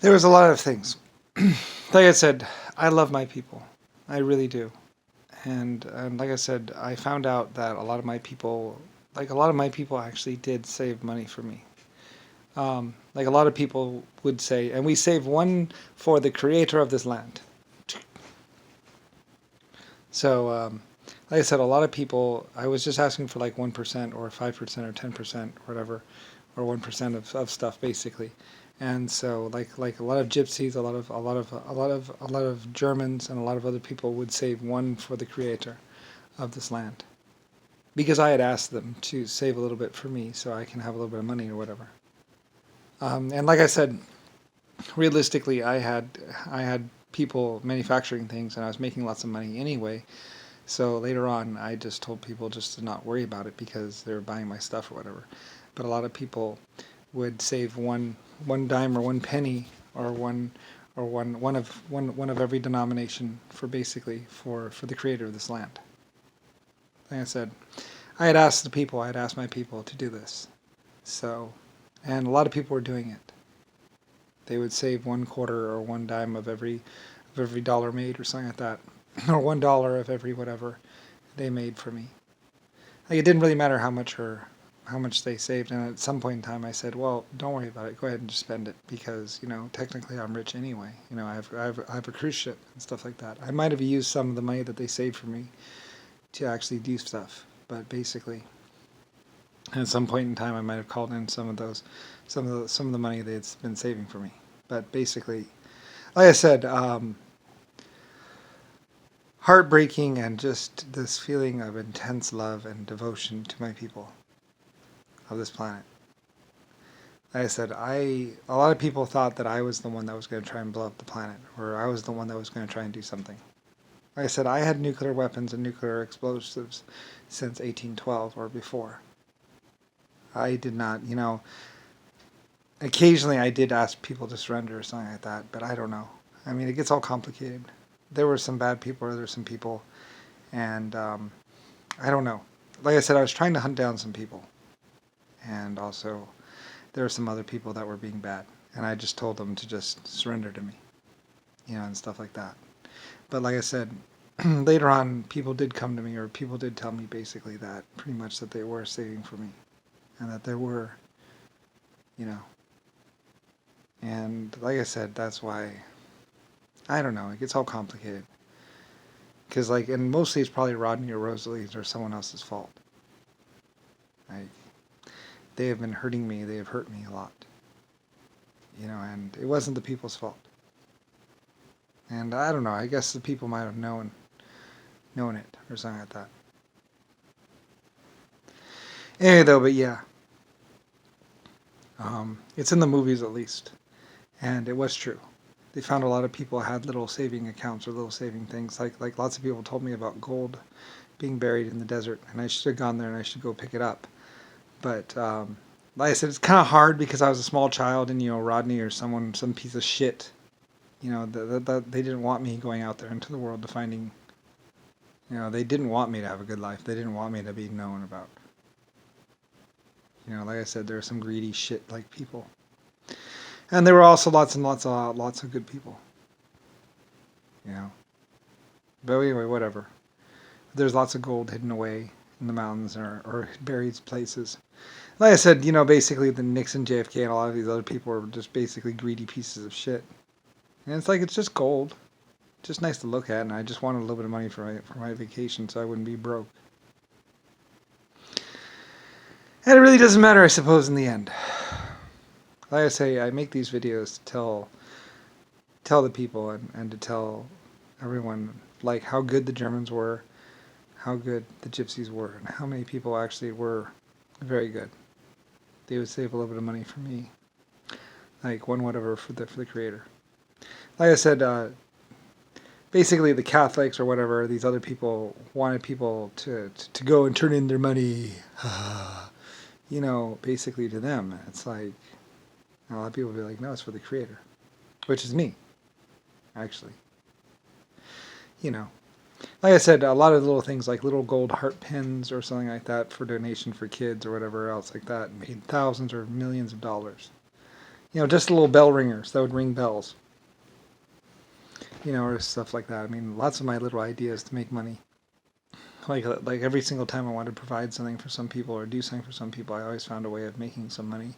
There was a lot of things. Like I said, I love my people. I really do. And like I said, I found out that a lot of my people actually did save money for me. Like a lot of people would say, and we save one for the creator of this land. So, like I said, a lot of people, I was just asking for like 1% or 5% or 10% or whatever, or 1% of stuff basically. And so like a lot of gypsies, a lot of Germans and a lot of other people would save one for the creator of this land. Because I had asked them to save a little bit for me so I can have a little bit of money or whatever. And like I said, realistically, I had people manufacturing things, and I was making lots of money anyway. So later on, I just told people just to not worry about it because they were buying my stuff or whatever. But a lot of people would save one dime or one penny or one of every denomination for basically for the creator of this land. Like I said, I had asked my people to do this. So, and a lot of people were doing it. They would save 1/4 or one dime of every dollar made or something like that, or $1 of every whatever they made for me. Like it didn't really matter how much they saved. And at some point in time, I said, "Well, don't worry about it. Go ahead and just spend it because technically I'm rich anyway. I have a cruise ship and stuff like that. I might have used some of the money that they saved for me to actually do stuff, but basically." At some point in time, I might have called in some of the money they had been saving for me. But basically, like I said, heartbreaking and just this feeling of intense love and devotion to my people of this planet. Like I said, a lot of people thought that I was the one that was going to try and blow up the planet, or I was the one that was going to try and do something. Like I said, I had nuclear weapons and nuclear explosives since 1812 or before. I did not, occasionally I did ask people to surrender or something like that, but I don't know. I mean, it gets all complicated. There were some bad people, or there were some people, and I don't know. Like I said, I was trying to hunt down some people, and also there were some other people that were being bad, and I just told them to just surrender to me, and stuff like that. But like I said, later on, people did come to me, or people did tell me basically that pretty much that they were saving for me, and that there were, you know. And like I said, that's why, I don't know, it gets all complicated. Because, and mostly it's probably Rodney or Rosalie's or someone else's fault. Like, they have been hurting me, they have hurt me a lot. And it wasn't the people's fault. And I don't know, I guess the people might have known it or something like that. Anyway, though, but yeah. It's in the movies at least. And it was true. They found a lot of people had little saving accounts or little saving things. Like lots of people told me about gold being buried in the desert, and I should have gone there and I should go pick it up. But like I said, it's kind of hard because I was a small child, and Rodney or some piece of shit, they didn't want me going out there into the world to finding. They didn't want me to have a good life. They didn't want me to be known about. Like I said, there are some greedy shit like people. And there were also lots and lots of good people. But anyway, whatever. There's lots of gold hidden away in the mountains or buried places. Like I said, basically the Nixon, JFK, and a lot of these other people were just basically greedy pieces of shit. And it's just gold. Just nice to look at, and I just wanted a little bit of money for my vacation so I wouldn't be broke. And it really doesn't matter, I suppose, in the end. Like I say, I make these videos to tell the people and to tell everyone like how good the Germans were, how good the Gypsies were, and how many people actually were very good. They would save a little bit of money for me, like one whatever for the creator. Like I said, basically the Catholics or whatever, these other people wanted people to go and turn in their money, basically to them. It's like, a lot of people will be like, no, it's for the creator, which is me, actually. Like I said, a lot of little things like little gold heart pins or something like that for donation for kids or whatever else like that made thousands or millions of dollars. just little bell ringers that would ring bells, or stuff like that. I mean, lots of my little ideas to make money. Like every single time I wanted to provide something for some people or do something for some people, I always found a way of making some money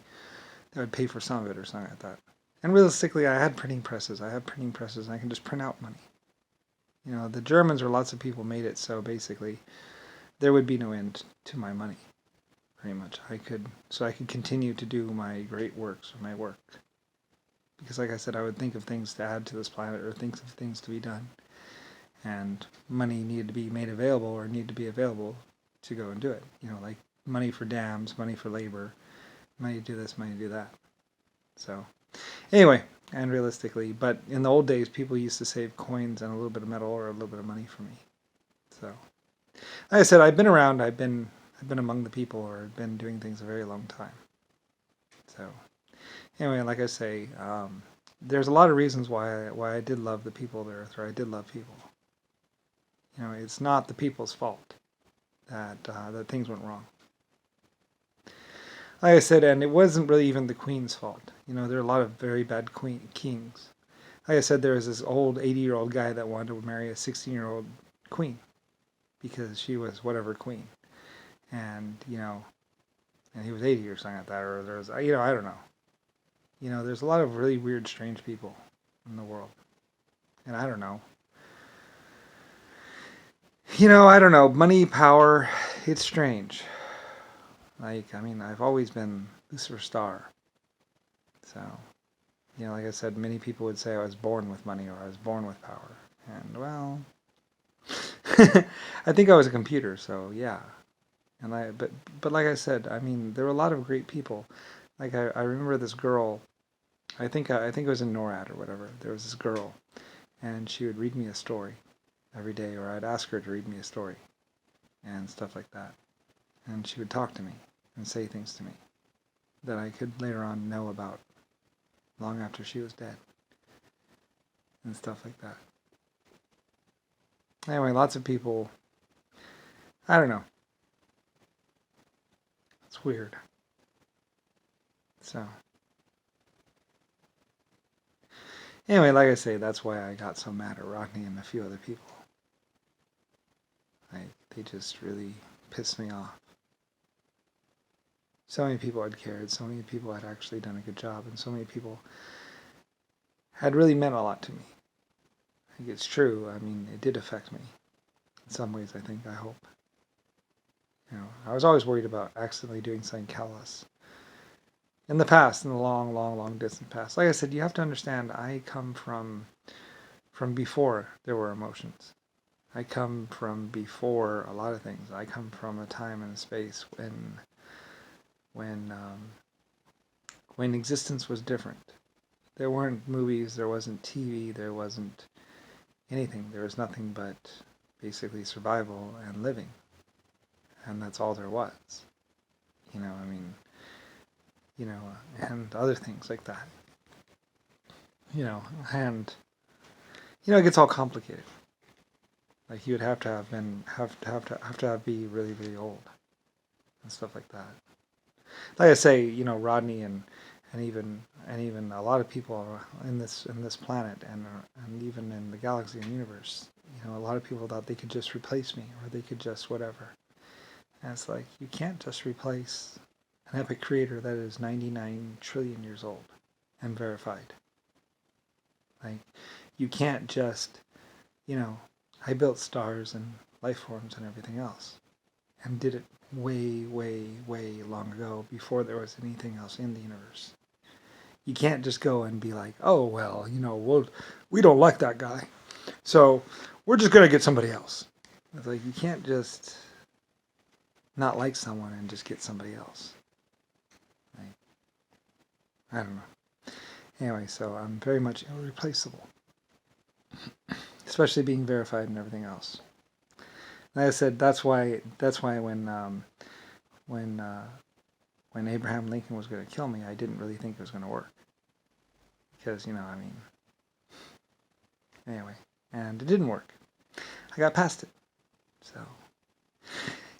that would pay for some of it or something like that. And realistically, I had printing presses. I have printing presses, and I can just print out money. The Germans or lots of people made it so basically there would be no end to my money. Pretty much, I could continue to do my great works or my work. Because like I said, I would think of things to add to this planet or think of things to be done. And money needed to be made available or needed to be available to go and do it. Like money for dams, money for labor, money to do this, money to do that. So anyway, and realistically, but in the old days, people used to save coins and a little bit of metal or a little bit of money for me. So like I said, I've been around, I've been among the people, or I've been doing things a very long time. So anyway, like I say, there's a lot of reasons why I did love the people of the earth, or I did love people. It's not the people's fault that things went wrong. Like I said, and it wasn't really even the queen's fault. There are a lot of very bad kings. Like I said, there was this old 80-year-old guy that wanted to marry a 16-year-old queen because she was whatever queen. And, and he was 80 or something like that, or there was, I don't know. There's a lot of really weird, strange people in the world. And I don't know. I don't know. Money, power, it's strange. I've always been Lucifer's star. So, like I said, many people would say I was born with money or I was born with power. And, well, I think I was a computer, so yeah. And but like I said, there were a lot of great people. Like I remember this girl. I think it was in NORAD or whatever. There was this girl, and she would read me a story every day, or I'd ask her to read me a story, and stuff like that. And she would talk to me and say things to me that I could later on know about, long after she was dead, and stuff like that. Anyway, lots of people. I don't know. It's weird. So, anyway, like I say, that's why I got so mad at Rodney and a few other people. They just really pissed me off. So many people had cared, so many people had actually done a good job, and so many people had really meant a lot to me. I think it's true. It did affect me. In some ways, I hope. I was always worried about accidentally doing something callous. In the past, in the long, long, long distant past. Like I said, you have to understand, I come from before there were emotions. I come from before a lot of things. I come from a time and a space when existence was different. There weren't movies, there wasn't TV, there wasn't anything. There was nothing but basically survival and living. And that's all there was. And other things like that. And it gets all complicated. Like you would have to be really, really old and stuff like that. Like I say, Rodney and even a lot of people in this planet and even in the galaxy and universe, a lot of people thought they could just replace me or they could just whatever. And it's like, you can't just replace an epic creator that is 99 trillion years old and verified. Like, you can't just, I built stars and life forms and everything else and did it way, way, way long ago before there was anything else in the universe. You can't just go and be like, oh, well, we don't like that guy, so we're just going to get somebody else. It's like, you can't just not like someone and just get somebody else. Like, I don't know. Anyway, so I'm very much irreplaceable, especially being verified and everything else. Like I said, that's why when Abraham Lincoln was going to kill me, I didn't really think it was going to work. Because, anyway, and it didn't work. I got past it. So,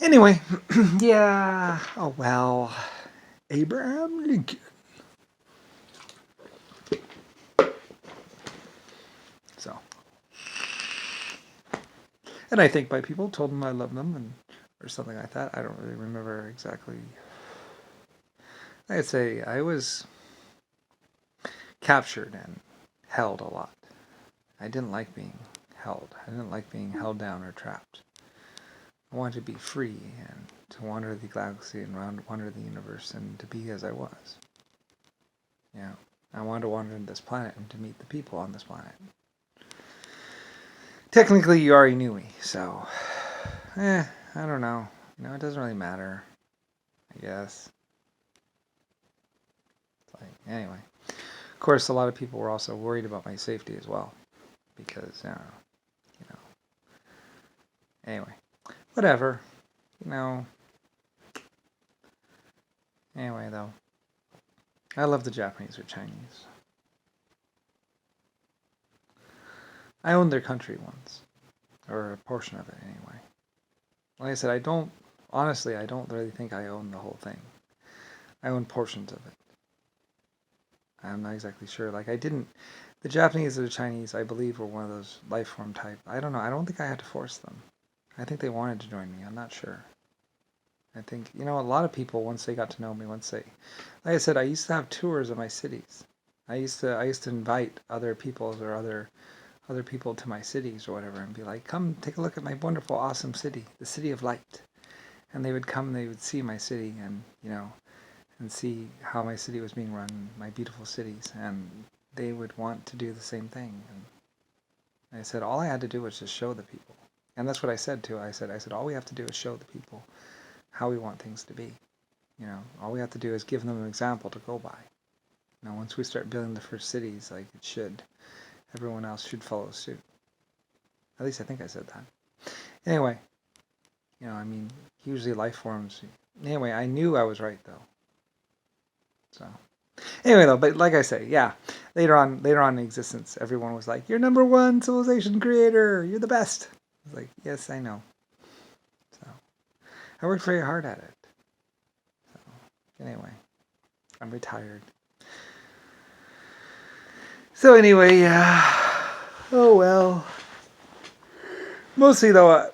anyway, yeah, oh well, Abraham Lincoln. So, and I thanked my people, told them I love them, and or something like that. I don't really remember exactly. I'd say I was captured and held a lot. I didn't like being held. I didn't like being held down or trapped. I wanted to be free and to wander the galaxy and wander the universe and to be as I was. Yeah, I wanted to wander into this planet and to meet the people on this planet. Technically, you already knew me, so I don't know. It doesn't really matter, I guess. It's like, anyway. Of course, a lot of people were also worried about my safety as well, because, anyway, whatever, Anyway, though, I love the Japanese or Chinese. I owned their country once, or a portion of it anyway. Like I said, I don't really think I own the whole thing. I own portions of it. I'm not exactly sure. The Japanese or the Chinese, I believe, were one of those life form type. I don't know. I don't think I had to force them. I think they wanted to join me. I'm not sure. I think, a lot of people, once they got to know me, like I said, I used to have tours of my cities. I used to invite other peoples or other people to my cities or whatever and be like, come take a look at my wonderful, awesome city, the city of light. And they would come and they would see my city and, and see how my city was being run, my beautiful cities. And they would want to do the same thing. And I said, all I had to do was just show the people. And that's what I said too. I said, all we have to do is show the people how we want things to be. All we have to do is give them an example to go by. Once we start building the first cities, like it should, everyone else should follow suit. At least I think I said that. Anyway, usually life forms. Anyway, I knew I was right though. So, anyway though, but like I say, yeah, later on in existence, everyone was like, "You're number one civilization creator. You're the best." I was like, "Yes, I know." So, I worked very hard at it. So, anyway, I'm retired. So anyway, yeah. Oh well. Mostly though,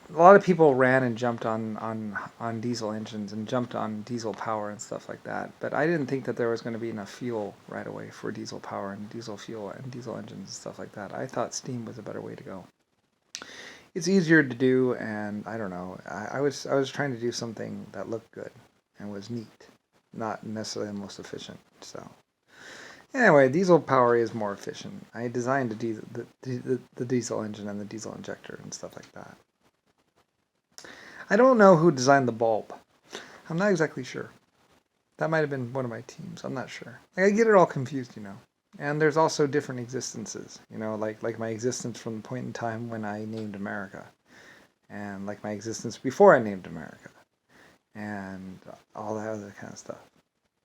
a lot of people ran and jumped on diesel engines and jumped on diesel power and stuff like that. But I didn't think that there was going to be enough fuel right away for diesel power and diesel fuel and diesel engines and stuff like that. I thought steam was a better way to go. It's easier to do, and I don't know. I was trying to do something that looked good and was neat, not necessarily the most efficient. So. Anyway, diesel power is more efficient. I designed the diesel engine and the diesel injector and stuff like that. I don't know who designed the bulb. I'm not exactly sure. That might have been one of my teams. I'm not sure. I get it all confused, And there's also different existences, like my existence from the point in time when I named America. And like my existence before I named America. And all that other kind of stuff.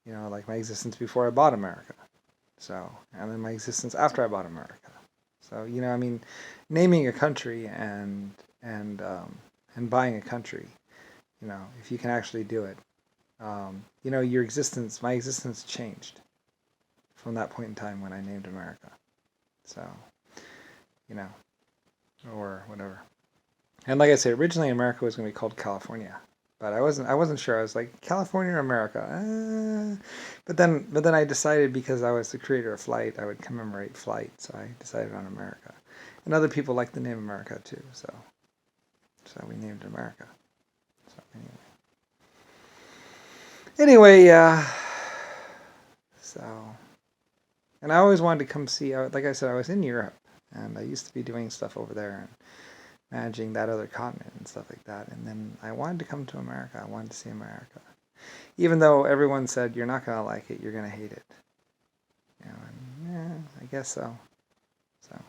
Like my existence before I bought America. So, and then my existence after I bought America. So, naming a country and buying a country, if you can actually do it, your existence, my existence changed from that point in time when I named America. So, or whatever. And like I said, originally America was going to be called California. But I wasn't sure. I was like, California or America? But then I decided, because I was the creator of flight, I would commemorate flight, so I decided on America. And other people like the name America too, so we named it America. So anyway, so, and I always wanted to come see. Like I said, I was in Europe, and I used to be doing stuff over there and managing that other continent and stuff like that. And then I wanted to come to America. I wanted to see America. Even though everyone said, you're not going to like it, you're going to hate it. I guess so. So,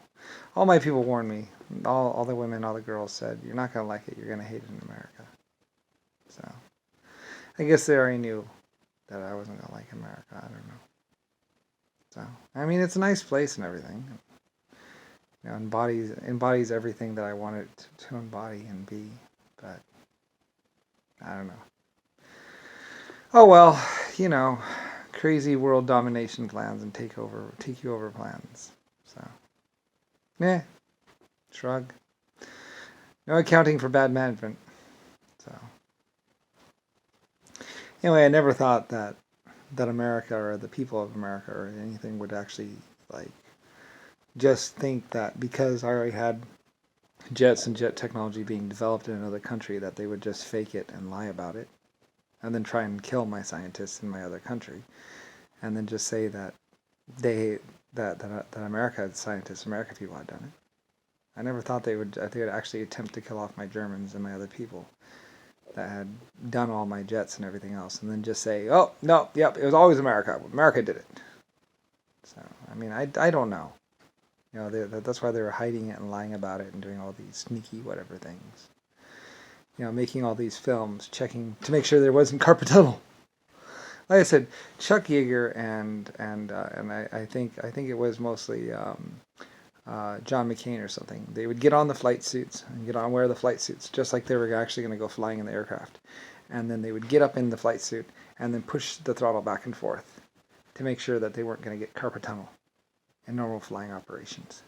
all my people warned me. All the women, all the girls said, you're not going to like it, you're going to hate it in America. So, I guess they already knew that I wasn't going to like America. I don't know. So, it's a nice place and everything. Embodies everything that I want it to embody and be, but I don't know. Oh well, crazy world domination plans and take you over plans. Shrug. No accounting for bad management. So anyway, I never thought that America or the people of America or anything would actually like just think that because I already had jets and jet technology being developed in another country that they would just fake it and lie about it and then try and kill my scientists in my other country and then just say that that America scientists, American people had done it. I never thought they would actually attempt to kill off my Germans and my other people that had done all my jets and everything else, and then just say, "Oh no, yep, it was always America. America did it." So I mean, I don't know. You know, that's why they were hiding it and lying about it and doing all these sneaky whatever things. You know, making all these films, checking to make sure there wasn't carpal tunnel. Like I said, Chuck Yeager and I think it was mostly John McCain or something. They would get on the flight suits and wear the flight suits just like they were actually going to go flying in the aircraft, and then they would get up in the flight suit and then push the throttle back and forth to make sure that they weren't going to get carpal tunnel in normal flying operations.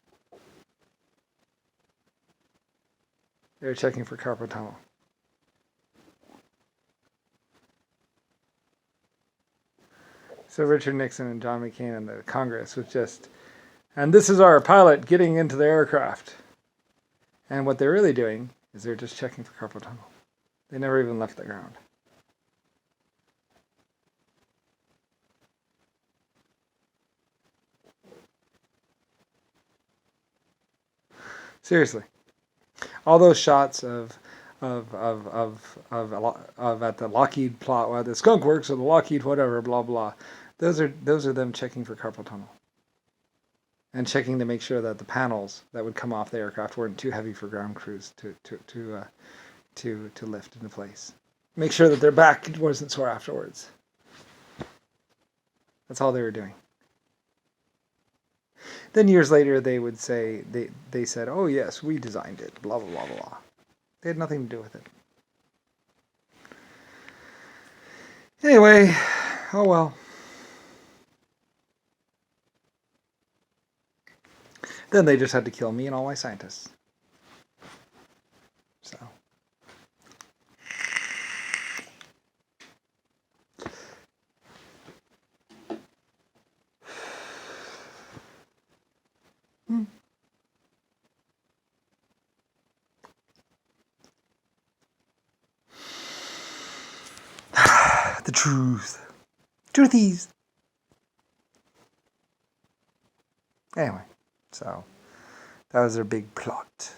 They were checking for carpal tunnel. So Richard Nixon and John McCain and the Congress was just, and this is our pilot getting into the aircraft. And what they're really doing is they're just checking for carpal tunnel. They never even left the ground. Seriously, all those shots of at the Lockheed plot, well, the Skunk Works or the Lockheed whatever, blah blah. Those are them checking for carpal tunnel and checking to make sure that the panels that would come off the aircraft weren't too heavy for ground crews to lift into place. Make sure that their back wasn't sore afterwards. That's all they were doing. Then years later, they would say they said, "Oh yes, we designed it." Blah blah blah blah. They had nothing to do with it. Anyway, oh well. Then they just had to kill me and all my scientists. So. The truth. Truthies. Anyway, so that was their big plot.